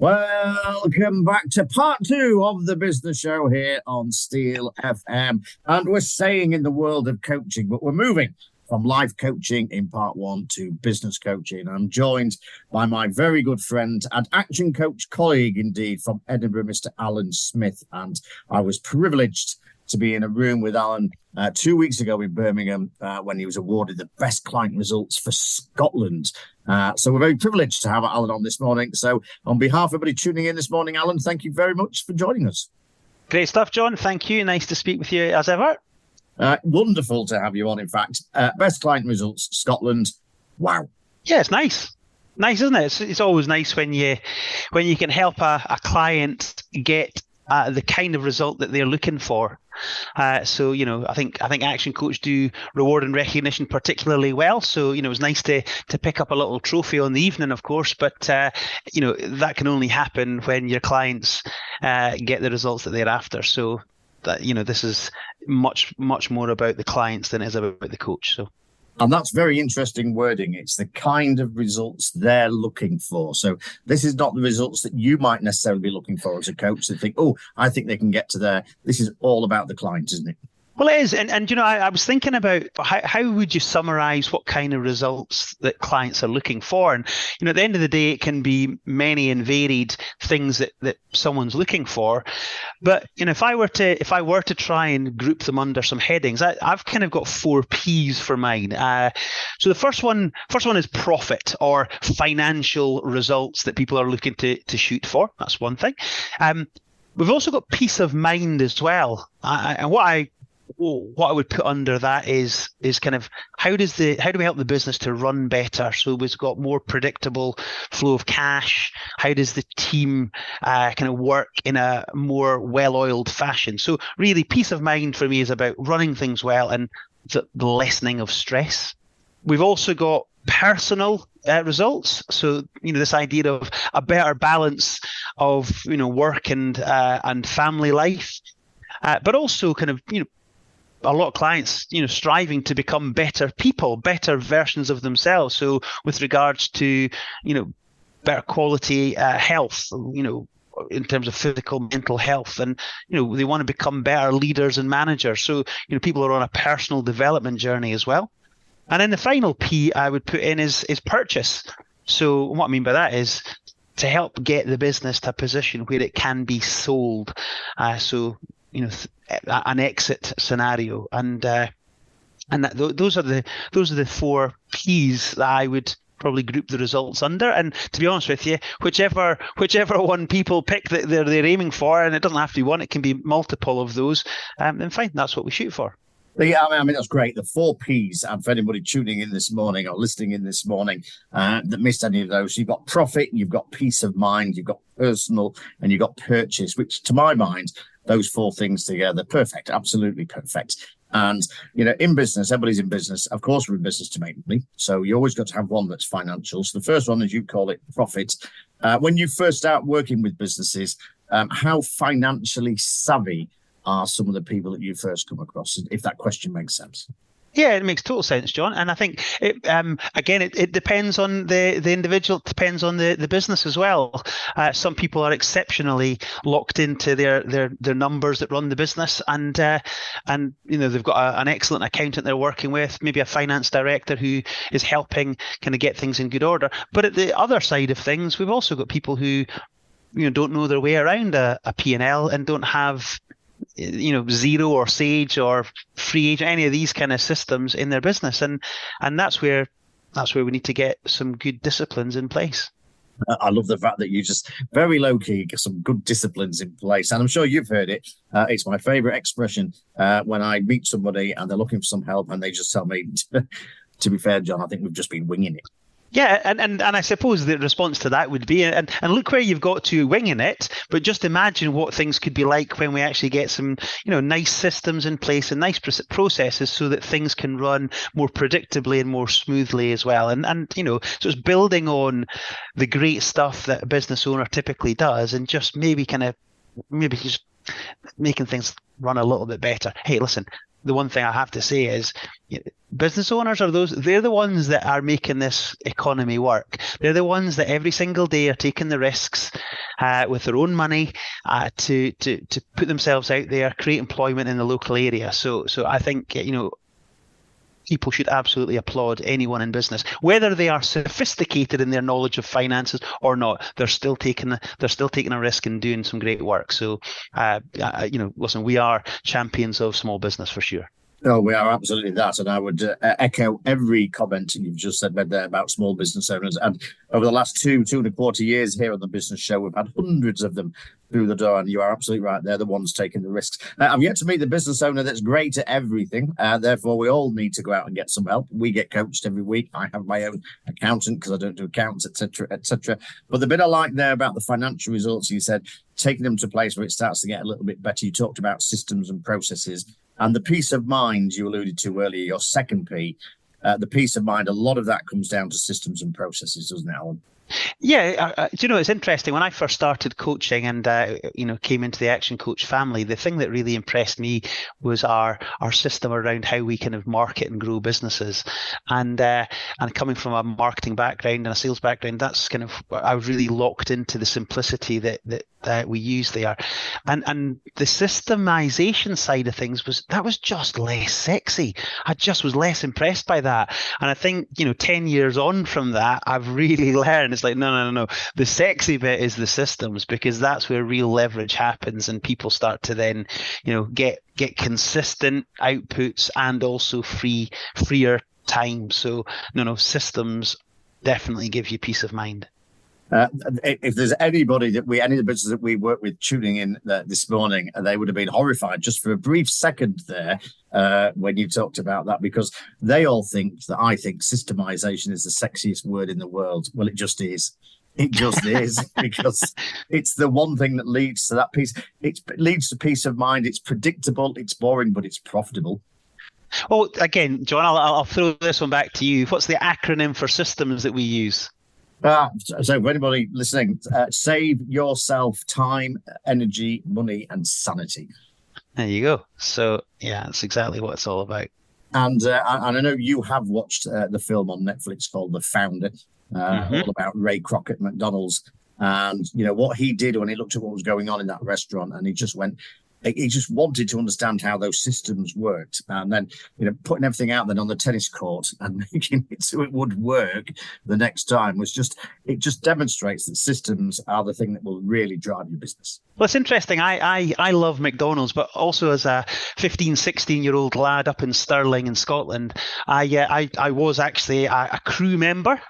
Welcome back to part 2 of the business show here on Steel FM. And we're staying in the world of coaching, but we're moving from life coaching in part 1 to business coaching. I'm joined by my very good friend and action coach colleague, indeed, from Edinburgh, Mr. Alan Smith. And I was privileged to be in a room with Alan 2 weeks ago in Birmingham when he was awarded the best client results for Scotland. So we're very privileged to have Alan on this morning. So on behalf of everybody tuning in this morning, Alan, thank you very much for joining us. Great stuff, John. Thank you. Nice to speak with you as ever. Wonderful to have you on, in fact. Best client results, Scotland. Wow. Yeah, it's nice. Nice, isn't it? It's always nice when you can help a client get the kind of result that they're looking for. So, I think Action Coach do reward and recognition particularly well. So, it's nice to pick up a little trophy on the evening, of course, but, that can only happen when your clients get the results that they're after. So, that this is much, much more about the clients than it is about the coach. So. And that's very interesting wording. It's the kind of results they're looking for. So this is not the results that you might necessarily be looking for as a coach that think, oh, I think they can get to there. This is all about the client, isn't it? Well, it is. And I was thinking about how would you summarize what kind of results that clients are looking for? And, at the end of the day, it can be many and varied things that someone's looking for. But, if I were to try and group them under some headings, I've kind of got 4 P's for mine. So the first one is profit or financial results that people are looking to shoot for. That's one thing. We've also got peace of mind as well. And what I would put under that is kind of how do we help the business to run better so we've got more predictable flow of cash? How does the team kind of work in a more well-oiled fashion? So really, peace of mind for me is about running things well and the lessening of stress. We've also got personal results. So, this idea of a better balance of, work and family life, but also kind of, a lot of clients, striving to become better people, better versions of themselves. So with regards to, better quality health, in terms of physical, mental health, and, they want to become better leaders and managers. So, people are on a personal development journey as well. And then the final P I would put in is purchase. So what I mean by that is to help get the business to a position where it can be sold. So, an exit scenario, and those are the 4 P's that I would probably group the results under. And to be honest with you, whichever one people pick that they're aiming for, and it doesn't have to be one, it can be multiple of those. Then fine, that's what we shoot for. Yeah, I mean, that's great. The 4 Ps, and for anybody tuning in this morning or listening in this morning that missed any of those, you've got profit, you've got peace of mind, you've got personal, and you've got purchase, which to my mind, those 4 things together, perfect, absolutely perfect. And, in business, everybody's in business. Of course, we're in business to make money. So you always got to have one that's financial. So the first one, as you call it, profit. When you first start working with businesses, how financially savvy are some of the people that you first come across, if that question makes sense? Yeah, it makes total sense, John. And I think it depends on the individual. It depends on the business as well. Some people are exceptionally locked into their numbers that run the business, and they've got an excellent accountant they're working with, maybe a finance director who is helping kind of get things in good order. But at the other side of things, we've also got people who don't know their way around a P&L and don't have Zero or Sage or Free Agent, any of these kind of systems in their business, and that's where we need to get some good disciplines in place. I love the fact that you just very low key get some good disciplines in place, and I'm sure you've heard it. It's my favorite expression when I meet somebody and they're looking for some help and they just tell me, to be fair, John, I think we've just been winging it. Yeah, and I suppose the response to that would be, and look where you've got to winging it, but just imagine what things could be like when we actually get some, nice systems in place and nice processes so that things can run more predictably and more smoothly as well. And so it's building on the great stuff that a business owner typically does and just maybe just making things run a little bit better. Hey, listen, the one thing I have to say is business owners they're the ones that are making this economy work. They're the ones that every single day are taking the risks with their own money to put themselves out there, create employment in the local area. So I think, people should absolutely applaud anyone in business, whether they are sophisticated in their knowledge of finances or not. They're still taking a risk and doing some great work. So, listen, we are champions of small business for sure. Oh, we are absolutely that. And I would echo every comment you've just said there about small business owners. And over the last 2.25 years here on the Business Show, we've had hundreds of them through the door. And you are absolutely right. They're the ones taking the risks. I've yet to meet the business owner that's great at everything. Therefore, we all need to go out and get some help. We get coached every week. I have my own accountant because I don't do accounts, etc., etc. But the bit I like there about the financial results, you said, taking them to a place where it starts to get a little bit better. You talked about systems and processes. And the peace of mind you alluded to earlier, your second P, the peace of mind, a lot of that comes down to systems and processes, doesn't it, Alan? Yeah, it's interesting. When I first started coaching and came into the Action Coach family, the thing that really impressed me was our system around how we kind of market and grow businesses. And coming from a marketing background and a sales background, that's kind of, I was really locked into the simplicity that we use there. And the systemization side of things was just less sexy. I just was less impressed by that. And I think 10 years on from that, I've really learned. It's like, no. The sexy bit is the systems, because that's where real leverage happens and people start to then, get consistent outputs and also freer time. So systems definitely give you peace of mind. If there's any of the businesses that we work with tuning in this morning, they would have been horrified just for a brief second there when you talked about that, because they all think that I think systemization is the sexiest word in the world. Well, it just is. It just is, because it's the one thing that leads to that peace. It leads to peace of mind. It's predictable. It's boring, but it's profitable. Well, again, John, I'll throw this one back to you. What's the acronym for systems that we use? So for anybody listening, save yourself time, energy, money, and sanity. There you go. So yeah, that's exactly what it's all about. And I know you have watched the film on Netflix called The Founder, all about Ray Kroc at McDonald's, and what he did when he looked at what was going on in that restaurant, and he just wanted to understand how those systems worked, and then putting everything out then on the tennis court and making it so it would work the next time it just demonstrates that systems are the thing that will really drive your business. Well, it's interesting. I love McDonald's, but also as a 15, 16-year-old lad up in Stirling in Scotland, I was actually a crew member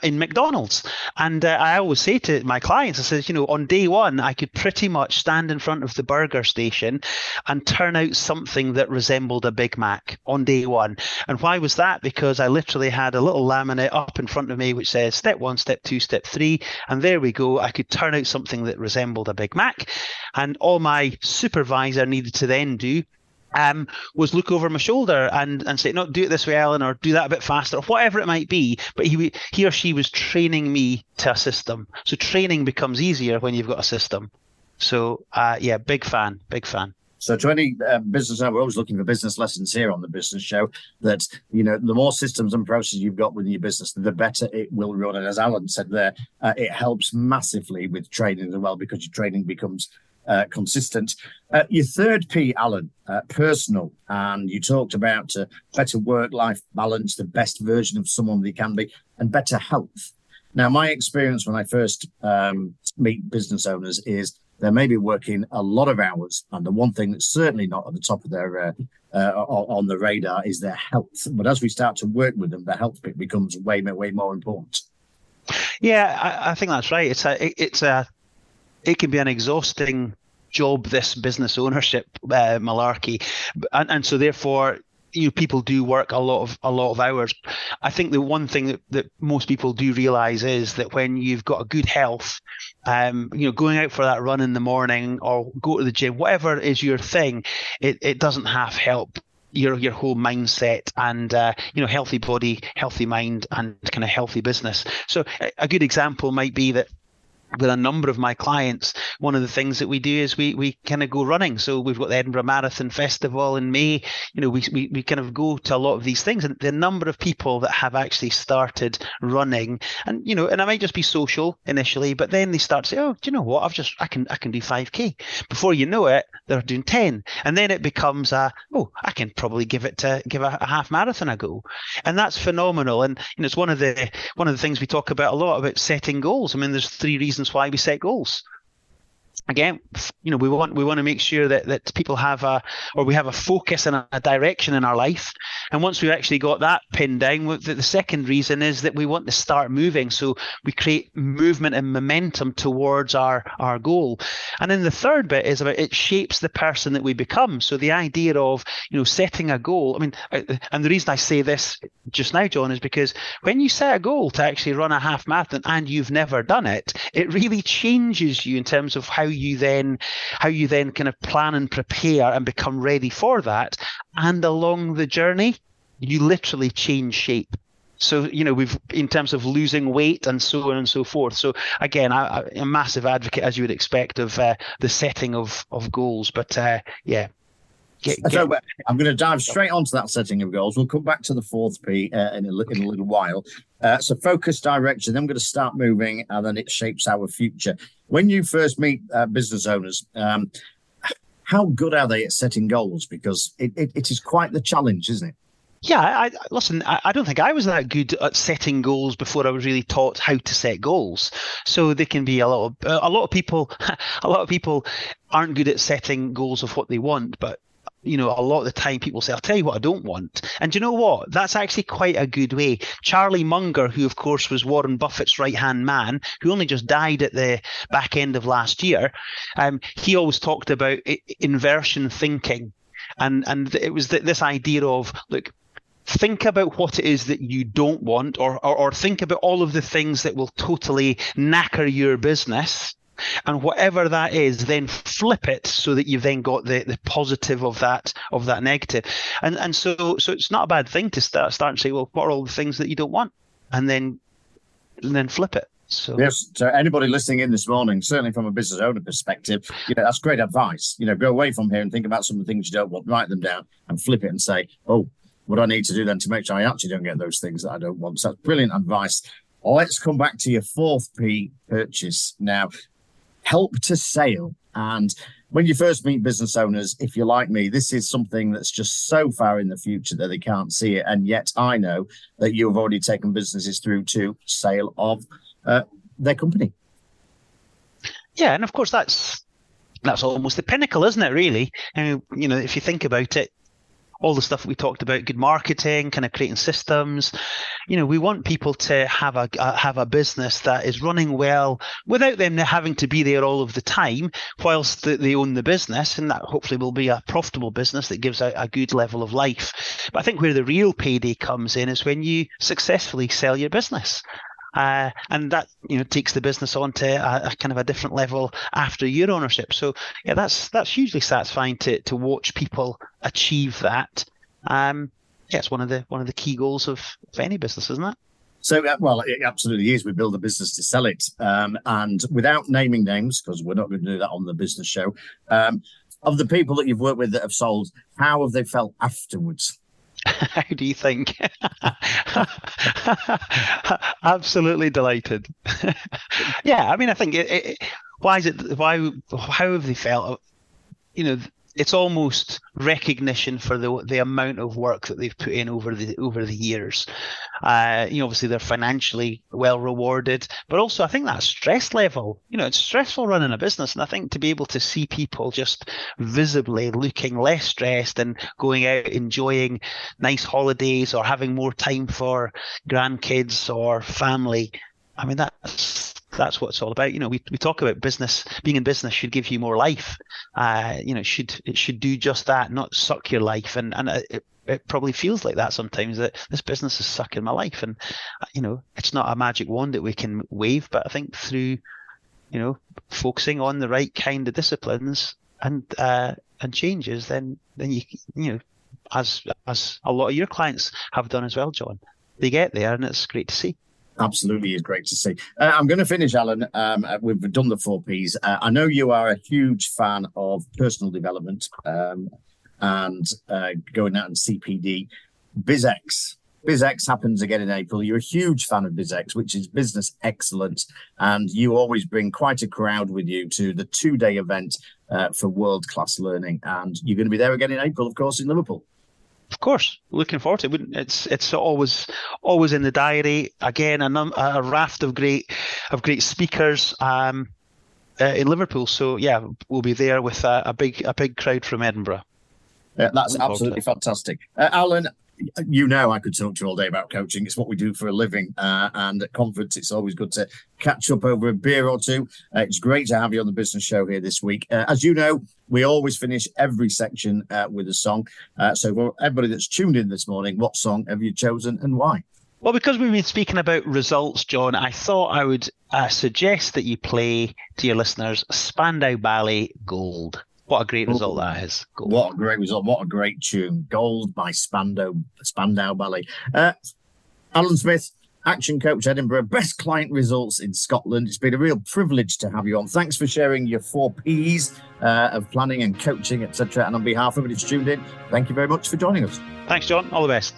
in McDonald's. And I always say to my clients, I said, on day one, I could pretty much stand in front of the burger station and turn out something that resembled a Big Mac on day one. And why was that? Because I literally had a little laminate up in front of me which says step 1, step 2, step 3, and there we go. I could turn out something that resembled a Big Mac, and all my supervisor needed to then do was look over my shoulder and say, no, do it this way, Alan, or do that a bit faster, or whatever it might be. But he or she was training me to a system. So training becomes easier when you've got a system. So big fan. So to any business owner, we're always looking for business lessons here on the Business Show, that, the more systems and processes you've got within your business, the better it will run. And as Alan said there, it helps massively with training as well, because your training becomes consistent. Your third P, Alan, personal, and you talked about better work-life balance, the best version of someone they can be, and better health. Now, my experience when I first meet business owners is they may be working a lot of hours, and the one thing that's certainly not at the top of their on the radar is their health. But as we start to work with them, the health bit becomes way more important. Yeah, I think that's right. It can be an exhausting job, this business ownership malarkey, and so therefore, people do work a lot of hours. I think the one thing that most people do realize is that when you've got a good health, going out for that run in the morning or go to the gym, whatever is your thing, it doesn't half help your whole mindset and healthy body, healthy mind, and kind of healthy business. So a good example might be that with a number of my clients, one of the things that we do is we kind of go running. So we've got the Edinburgh Marathon Festival in May. We kind of go to a lot of these things, and the number of people that have actually started running, and and it might just be social initially, but then they start to say, oh, do you know what? I can do 5K. Before you know it, they're doing 10, and then it becomes I can probably give a half marathon a go, and that's phenomenal. And it's one of the things we talk about a lot about setting goals. I mean, there's 3 reasons why we set goals. Again, we want to make sure that people we have a focus and a direction in our life. And once we've actually got that pinned down, the second reason is that we want to start moving. So we create movement and momentum towards our goal. And then the third bit is about it shapes the person that we become. So the idea of, setting a goal. I mean, and the reason I say this just now, John, is because when you set a goal to actually run a half marathon and you've never done it, it really changes you in terms of how you then kind of plan and prepare and become ready for that. And along the journey, you literally change shape. So, we've, in terms of losing weight and so on and so forth. So again, I'm a massive advocate, as you would expect, of the setting of goals. But yeah. So I'm going to dive straight onto that setting of goals. We'll come back to the 4th P in a little while. So focus, direction, then I'm going to start moving, and then it shapes our future. When you first meet business owners, how good are they at setting goals? Because it is quite the challenge, isn't it? Yeah, I don't think I was that good at setting goals before I was really taught how to set goals. So they can be a lot of people aren't good at setting goals of what they want, but a lot of the time people say, I'll tell you what I don't want. And do you know what? That's actually quite a good way. Charlie Munger, who of course was Warren Buffett's right-hand man, who only just died at the back end of last year, he always talked about inversion thinking. And it was this idea of, look, think about what it is that you don't want, or think about all of the things that will totally knacker your business. And whatever that is, then flip it so that you've then got the positive of that negative. And so it's not a bad thing to start and say, well, what are all the things that you don't want? And then flip it. So yes, so anybody listening in this morning, certainly from a business owner perspective, that's great advice. Go away from here and think about some of the things you don't want, write them down and flip it and say, oh, what do I need to do then to make sure I actually don't get those things that I don't want? So that's brilliant advice. Let's come back to your 4th P, purchase now. Help to sale. And when you first meet business owners, if you're like me, this is something that's just so far in the future that they can't see it. And yet I know that you've already taken businesses through to sale of their company. Yeah, and of course that's almost the pinnacle, isn't it, really? And if you think about it, all the stuff we talked about, good marketing, kind of creating systems. We want people to have a business that is running well without them having to be there all of the time whilst they own the business, and that hopefully will be a profitable business that gives out a good level of life. But I think where the real payday comes in is when you successfully sell your business. And that takes the business on to a kind of a different level after your ownership. So yeah, that's hugely satisfying to watch people achieve that. It's one of the key goals of any business, isn't it? So, well, it absolutely is. We build a business to sell it. And without naming names, because we're not going to do that on the business show, of the people that you've worked with that have sold, how have they felt afterwards? How do you think? Absolutely delighted. Yeah, I mean, I think how have they felt? It's almost recognition for the amount of work that they've put in over the years. Obviously they're financially well rewarded, but also I think that stress level, it's stressful running a business. And I think to be able to see people just visibly looking less stressed and going out enjoying nice holidays or having more time for grandkids or family, I mean, that's what it's all about. We talk about business. Being in business should give you more life. It should do just that, not suck your life. And it probably feels like that sometimes, that this business is sucking my life. And it's not a magic wand that we can wave, but I think through focusing on the right kind of disciplines and changes, then you as a lot of your clients have done as well, John, they get there, and it's great to see. Absolutely is great to see. I'm going to finish, Alan. We've done the 4Ps. I know you are a huge fan of personal development and going out and CPD. BizX. BizX happens again in April. You're a huge fan of BizX, which is business excellence. And you always bring quite a crowd with you to the 2-day event for world-class learning. And you're going to be there again in April, of course, in Liverpool. Of course, looking forward to it. It's always in the diary. Again, a raft of great speakers in Liverpool. So yeah, we'll be there with a big crowd from Edinburgh. Yeah, that's absolutely fantastic, Alan. You know, I could talk to you all day about coaching. It's what we do for a living. And at conference, it's always good to catch up over a beer or two. It's great to have you on the business show here this week. As you know, we always finish every section with a song. So for everybody that's tuned in this morning, what song have you chosen and why? Well, because we've been speaking about results, John, I thought I would suggest that you play to your listeners Spandau Ballet Gold. What a great result that is. Gold. What a great result. What a great tune. Gold by Spandau Ballet. Alan Smith, Action Coach Edinburgh, best client results in Scotland. It's been a real privilege to have you on. Thanks for sharing your 4Ps of planning and coaching, etc. And on behalf of everybody that's tuned in, thank you very much for joining us. Thanks, John. All the best.